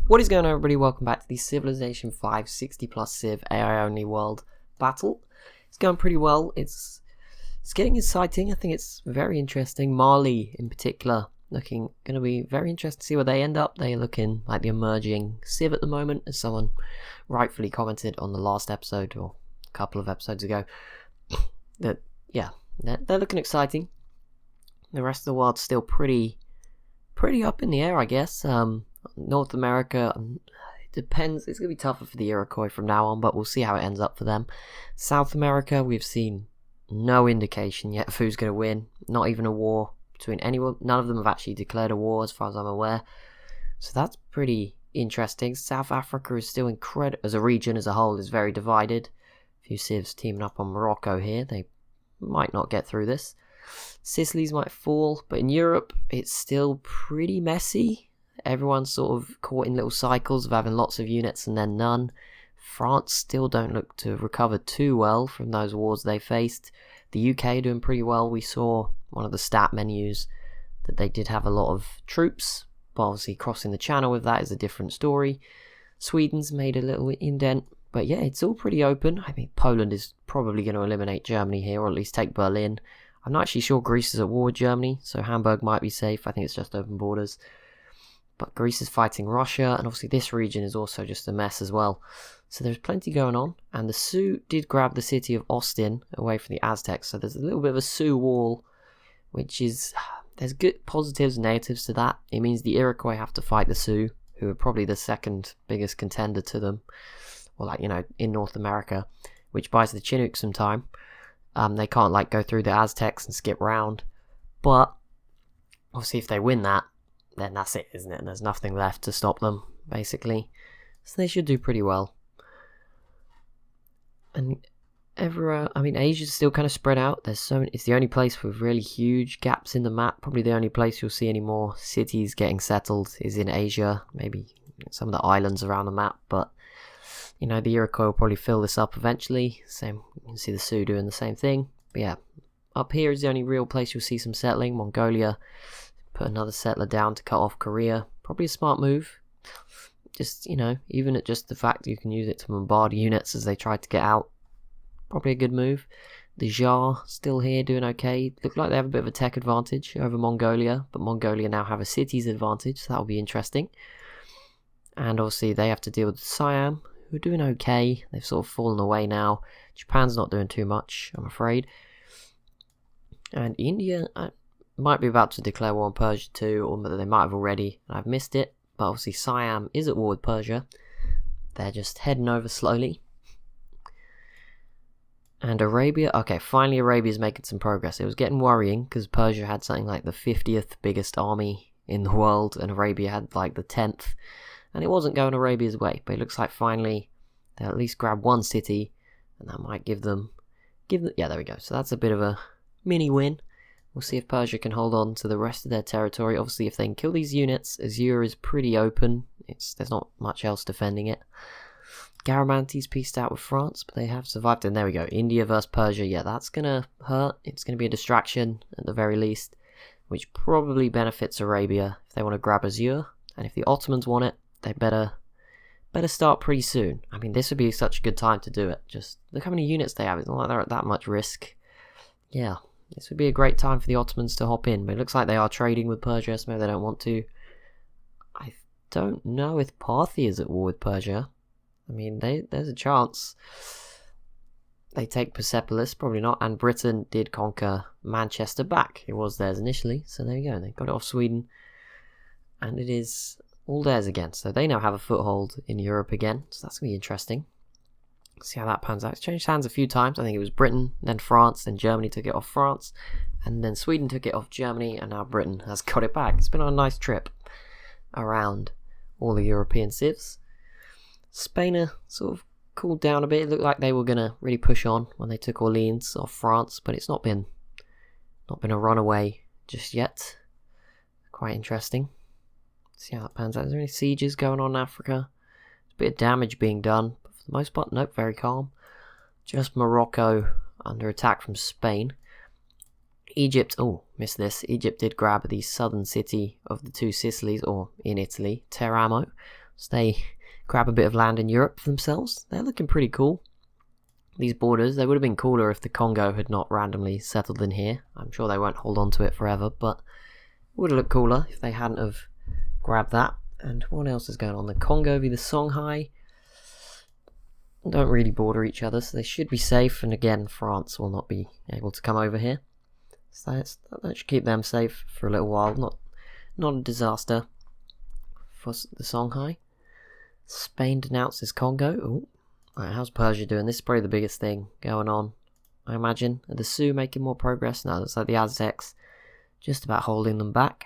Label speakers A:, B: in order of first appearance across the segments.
A: What is going on, everybody? Welcome back to the Civilization 5 60 plus Civ AI only world battle. It's going pretty well. It's getting exciting. I think it's very interesting. Mali in particular going to be very interesting to see where they end up. They're looking like the emerging Civ at the moment, as someone rightfully commented on the last episode or a couple of episodes ago. That they're looking exciting. The rest of the world's still pretty up in the air, I guess. North America, it depends. It's going to be tougher for the Iroquois from now on, but we'll see how it ends up for them. South America, we've seen no indication yet of who's going to win. Not even a war between anyone. None of them have actually declared a war as far as I'm aware. So that's pretty interesting. South Africa is still incredible. As a region as a whole is very divided. A few civs teaming up on Morocco here. They might not get through this. Sicily's might fall, but in Europe it's still pretty messy. Everyone's sort of caught in little cycles of having lots of units and then none. France still don't look to recover too well from those wars they faced. The UK doing pretty well. We saw one of the stat menus that they did have a lot of troops, but obviously crossing the channel with that is a different story. Sweden's made a little indent, but yeah, it's all pretty open. I think Poland is probably going to eliminate Germany here, or at least take Berlin. I'm not actually sure Greece is at war with Germany, so Hamburg might be safe. I think it's just open borders. But Greece is fighting Russia, and obviously this region is also just a mess as well. So there's plenty going on, and the Sioux did grab the city of Austin away from the Aztecs, so there's a little bit of a Sioux wall, which is... there's good positives and negatives to that. It means the Iroquois have to fight the Sioux, who are probably the second biggest contender to them, or in North America, which buys the Chinooks some time. They can't go through the Aztecs and skip round, but obviously if they win that, then that's it, isn't it? There's nothing left to stop them, basically. So they should do pretty well. And everywhere, Asia's still kind of spread out. There's so many, it's the only place with really huge gaps in the map. Probably the only place you'll see any more cities getting settled is in Asia. Maybe some of the islands around the map, but the Iroquois will probably fill this up eventually. Same, you can see the Sioux doing the same thing. But yeah, up here is the only real place you'll see some settling. Mongolia. Put another settler down to cut off Korea. Probably a smart move. Just, even at just the fact that you can use it to bombard units as they try to get out. Probably a good move. The Jar still here doing okay. Look like they have a bit of a tech advantage over Mongolia. But Mongolia now have a cities advantage, so that'll be interesting. And obviously they have to deal with Siam, who are doing okay. They've sort of fallen away now. Japan's not doing too much, I'm afraid. And India... might be about to declare war on Persia too, or they might have already, and I've missed it. But obviously Siam is at war with Persia. They're just heading over slowly. And Arabia, okay, finally Arabia's making some progress. It was getting worrying, because Persia had something like the 50th biggest army in the world, and Arabia had like the 10th. And it wasn't going Arabia's way, but it looks like finally they'll at least grab one city, and that might give them, yeah, there we go. So that's a bit of a mini win. We'll see if Persia can hold on to the rest of their territory. Obviously, if they can kill these units, Azure is pretty open. There's not much else defending it. Garamanti's pieced out with France, but they have survived. And there we go. India versus Persia. Yeah, that's going to hurt. It's going to be a distraction at the very least, which probably benefits Arabia if they want to grab Azure. And if the Ottomans want it, they better start pretty soon. This would be such a good time to do it. Just look how many units they have. It's not like they're at that much risk. Yeah. This would be a great time for the Ottomans to hop in, but it looks like they are trading with Persia, so maybe they don't want to. I don't know if Parthia is at war with Persia. There's a chance. They take Persepolis, probably not, and Britain did conquer Manchester back. It was theirs initially, so there you go. They got it off Sweden, and it is all theirs again. So they now have a foothold in Europe again, so that's going to be interesting. See how that pans out. It's changed hands a few times. I think it was Britain, then France, then Germany took it off France, and then Sweden took it off Germany, and now Britain has got it back. It's been on a nice trip around all the European civs. Spain are sort of cooled down a bit. It looked like they were going to really push on when they took Orleans off France, but it's not been a runaway just yet. Quite interesting. See how that pans out. Is there any sieges going on in Africa? There's a bit of damage being done. For the most part, nope, very calm. Just Morocco under attack from Spain. Egypt, oh, missed this. Egypt did grab the southern city of the two Sicilies, or in Italy, Teramo. Stay, grab a bit of land in Europe for themselves. They're looking pretty cool. These borders, they would have been cooler if the Congo had not randomly settled in here. I'm sure they won't hold on to it forever, but it would have looked cooler if they hadn't have grabbed that. And what else is going on? The Congo v the Songhai don't really border each other, so they should be safe. And again, France will not be able to come over here, so that should keep them safe for a little while. Not a disaster for the Songhai. Spain denounces Congo. Ooh. Right, how's Persia doing? This is probably the biggest thing going on, I imagine. Are the Sioux making more progress? No, looks like the Aztecs just about holding them back.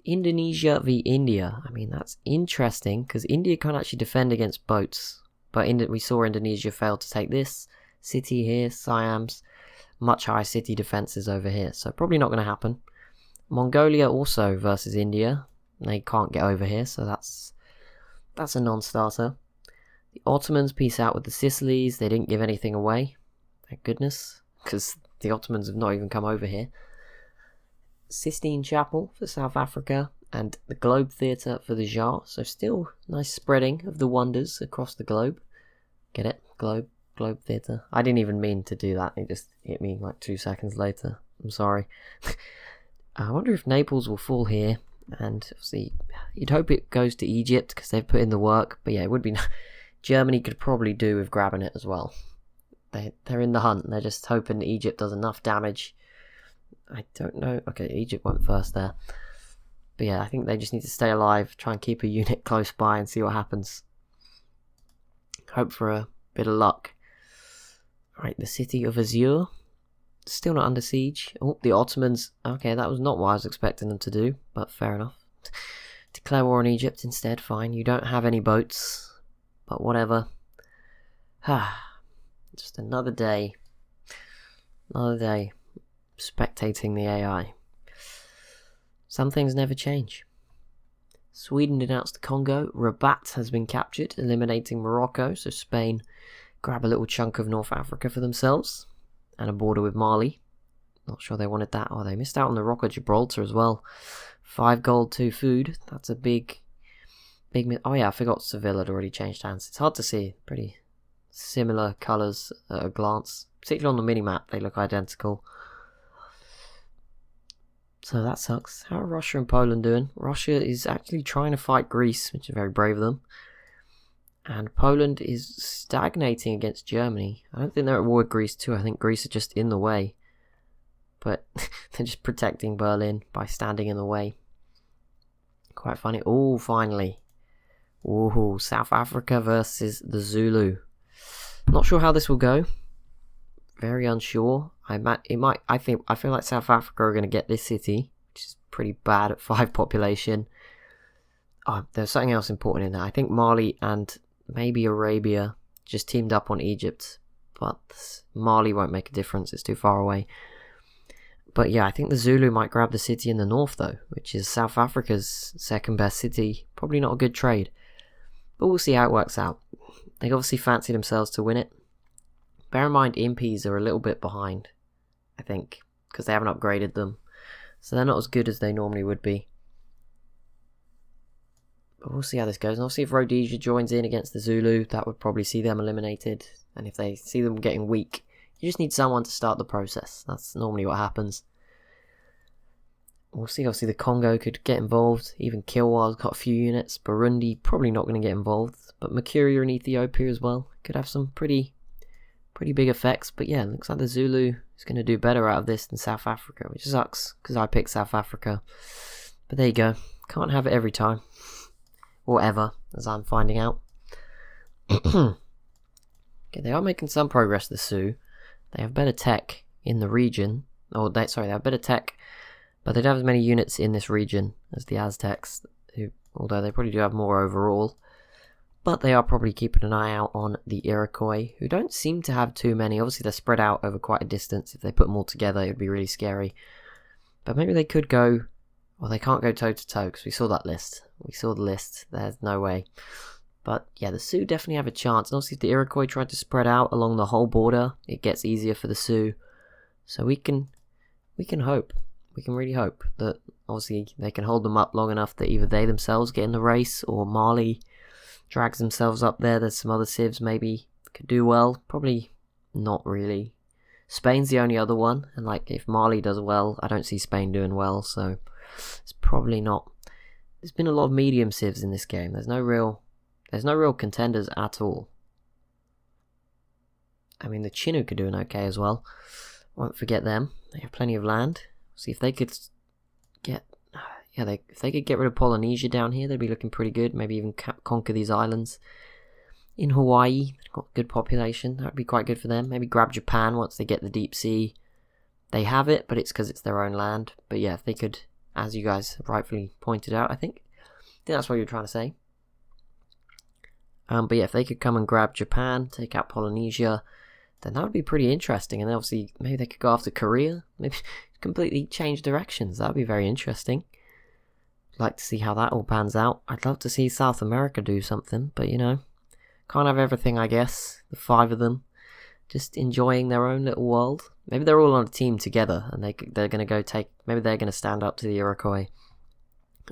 A: Indonesia v India. I mean, that's interesting because India can't actually defend against boats. But we saw Indonesia fail to take this city here, Siam's. Much higher city defenses over here. So probably not going to happen. Mongolia also versus India. They can't get over here, so that's a non-starter. The Ottomans peace out with the Sicilies. They didn't give anything away. Thank goodness. Because the Ottomans have not even come over here. Sistine Chapel for South Africa. And the Globe Theatre for the Jar. So still nice spreading of the wonders across the globe. Get it? Globe Theatre. I didn't even mean to do that. It just hit me like 2 seconds later. I'm sorry. I wonder if Naples will fall here. And obviously, you'd hope it goes to Egypt because they've put in the work. But yeah, it would be... Germany could probably do with grabbing it as well. They're in the hunt. They're just hoping Egypt does enough damage. I don't know. Okay, Egypt went first there. But yeah, I think they just need to stay alive, try and keep a unit close by and see what happens. Hope for a bit of luck. Right, the city of Azure. Still not under siege. Oh, the Ottomans. Okay, that was not what I was expecting them to do, but fair enough. Declare war on Egypt instead, fine. You don't have any boats. But whatever. Just another day. Another day. Spectating the AI. Some things never change. Sweden denounced the Congo. Rabat has been captured, eliminating Morocco. So Spain grab a little chunk of North Africa for themselves. And a border with Mali. Not sure they wanted that. Oh, they missed out on the Rock of Gibraltar as well. 5 gold, 2 food. That's a big... Oh yeah, I forgot Seville had already changed hands. It's hard to see. Pretty similar colours at a glance. Particularly on the minimap, they look identical. So that sucks. How are Russia and Poland doing? Russia is actually trying to fight Greece, which is very brave of them. And Poland is stagnating against Germany. I don't think they're at war with Greece too. I think Greece are just in the way. But they're just protecting Berlin by standing in the way. Quite funny. Oh, finally. Ooh, South Africa versus the Zulu. Not sure how this will go. Very unsure. I feel like South Africa are going to get this city, which is pretty bad at 5 population. Oh, there's something else important in there. I think Mali and maybe Arabia just teamed up on Egypt, but Mali won't make a difference. It's too far away. But yeah, I think the Zulu might grab the city in the north though, which is South Africa's second best city. Probably not a good trade. But we'll see how it works out. They obviously fancy themselves to win it. Bear in mind, impies are a little bit behind, I think, because they haven't upgraded them. So they're not as good as they normally would be. But we'll see how this goes. And I'll see if Rhodesia joins in against the Zulu. That would probably see them eliminated. And if they see them getting weak, you just need someone to start the process. That's normally what happens. We'll see. Obviously, the Congo could get involved. Even Kilwa's got a few units. Burundi probably not going to get involved. But Mercuria and Ethiopia as well could have some pretty big effects. But yeah, it looks like the Zulu is going to do better out of this than South Africa, which sucks because I picked South Africa. But there you go. Can't have it every time. Or ever, as I'm finding out. Okay, they are making some progress, the Sioux. They have better tech in the region. They have better tech, but they don't have as many units in this region as the Aztecs, although they probably do have more overall. But they are probably keeping an eye out on the Iroquois, who don't seem to have too many. Obviously, they're spread out over quite a distance. If they put them all together, it would be really scary. But maybe they could go... Well, they can't go toe-to-toe, because we saw that list. We saw the list. There's no way. But yeah, the Sioux definitely have a chance. And also, if the Iroquois tried to spread out along the whole border, it gets easier for the Sioux. So we can hope. We can really hope that, obviously, they can hold them up long enough that either they themselves get in the race, or Mali drags themselves up there. There's some other civs maybe could do well. Probably not really. Spain's the only other one, and like if Mali does well, I don't see Spain doing well, so it's probably not. There's been a lot of medium civs in this game. There's no real contenders at all. I mean, the Chinook are doing okay as well. Won't forget them. They have plenty of land. See if they could get, if they could get rid of Polynesia down here, they'd be looking pretty good. Maybe even conquer these islands. In Hawaii, they've got a good population. That would be quite good for them. Maybe grab Japan once they get the deep sea. They have it, but it's because it's their own land. But yeah, if they could, as you guys rightfully pointed out, I think that's what you were trying to say. But yeah, if they could come and grab Japan, take out Polynesia, then that would be pretty interesting. And obviously, maybe they could go after Korea. Maybe completely change directions. That would be very interesting. I'd like to see how that all pans out. I'd love to see South America do something, but you know, can't have everything, I guess. The 5 of them just enjoying their own little world. Maybe they're all on a team together and they're going to go take... Maybe they're going to stand up to the Iroquois.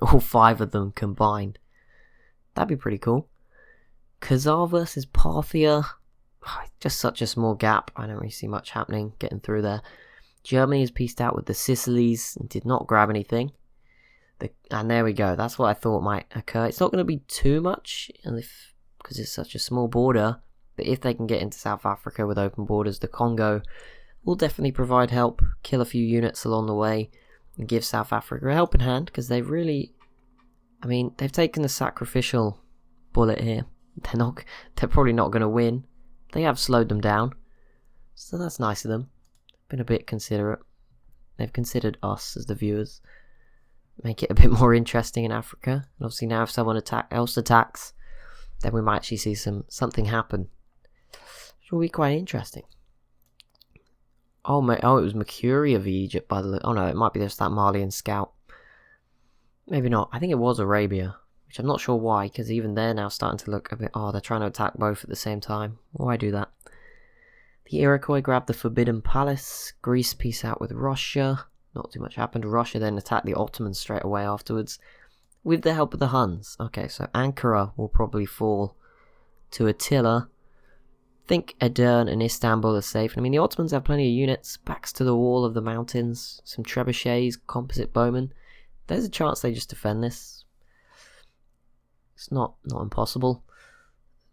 A: All 5 of them combined. That'd be pretty cool. Khazar versus Parthia. Just such a small gap. I don't really see much happening getting through there. Germany is pieced out with the Sicilies and did not grab anything. And there we go. That's what I thought might occur. It's not going to be too much, because it's such a small border, but if they can get into South Africa with open borders, the Congo will definitely provide help, kill a few units along the way, and give South Africa a helping hand, because they've really, I mean, they've taken the sacrificial bullet here. They're probably not going to win. They have slowed them down, so that's nice of them. Been a bit considerate. They've considered us as the viewers. Make it a bit more interesting in Africa. And obviously now if someone else attacks, then we might actually see something happen. Which will be quite interesting. Oh, it was Mercury of Egypt by the look. Oh no, it might be just that Malian scout. Maybe not. I think it was Arabia, which I'm not sure why, because even they're now starting to look a bit... Oh, they're trying to attack both at the same time. Why do that? The Iroquois grabbed the Forbidden Palace. Greece peace out with Russia. Not too much happened. Russia then attacked the Ottomans straight away afterwards, with the help of the Huns. Okay, so Ankara will probably fall to Attila. I think Edirne and Istanbul are safe. I mean, the Ottomans have plenty of units. Backs to the wall of the mountains. Some trebuchets, composite bowmen. There's a chance they just defend this. It's not impossible.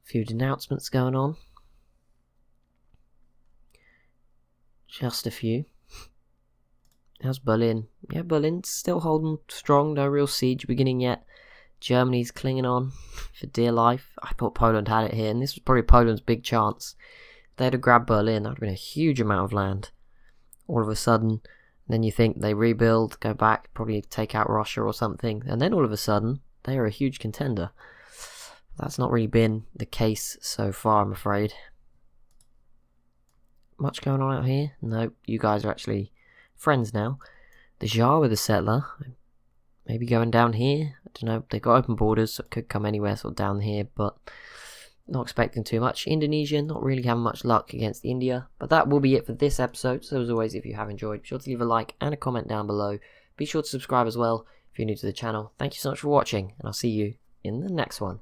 A: A few denouncements going on. Just a few. How's Berlin? Yeah, Berlin's still holding strong. No real siege beginning yet. Germany's clinging on for dear life. I thought Poland had it here, and this was probably Poland's big chance. If they had grabbed Berlin, that would have been a huge amount of land. All of a sudden, then you think they rebuild, go back, probably take out Russia or something, and then all of a sudden, they are a huge contender. That's not really been the case so far, I'm afraid. Much going on out here? No, you guys are actually friends now. The Jar with a settler. Maybe going down here. I don't know. They've got open borders, so it could come anywhere sort of down here, but not expecting too much. Indonesia, not really having much luck against India. But that will be it for this episode. So as always, if you have enjoyed, be sure to leave a like and a comment down below. Be sure to subscribe as well if you're new to the channel. Thank you so much for watching, and I'll see you in the next one.